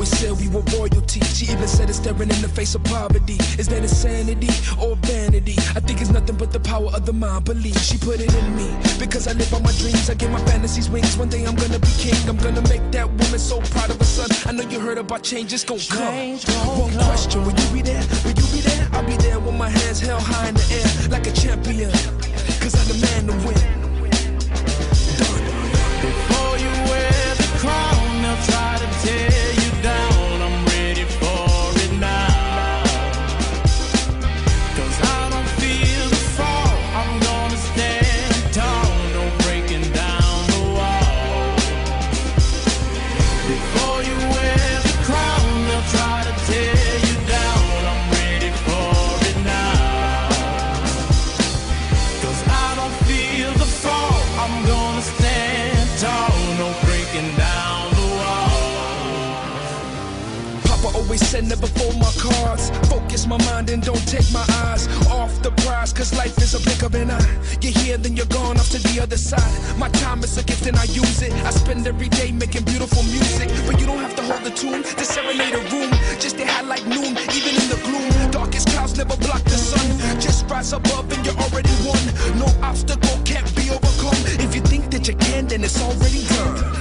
always said we were royalty. She even said it staring in the face of poverty. Is that insanity or vanity? I think it's nothing but the power of the mind. Believe she put it in me because I live on my dreams. I give my fantasies wings. One day I'm gonna be king. I'm gonna make that woman so proud of her son. I know you heard about change, it's gon' come. One question, will you be there? Will you be there? I'll be there with my hands held high in the air like a champion, cause I'm the man to win. Done. Before you wear the crown, they'll try to tear you down. I'm ready for it now, cause I don't feel the fall. I'm gonna stand tall, no breaking down the wall. Before you wear the crown, they'll try to tear you down. I'm ready for it now, cause I don't feel the fall. I'm gonna stand tall, no breaking down the wall. Papa always said never fold my cards. Focus my mind and don't take my eyes off the prize, cause life is a blink of an eye. You're here, then you're gone off to the other side. My time is a gift and I use it. I spend every day making beautiful music, but you don't have to hold the tune to serenade a room. Just stay high like noon, even in the gloom. Darkest clouds never block the sun. Just rise above and you're already won. No obstacle can't be overcome. If you think that you can, then it's already done.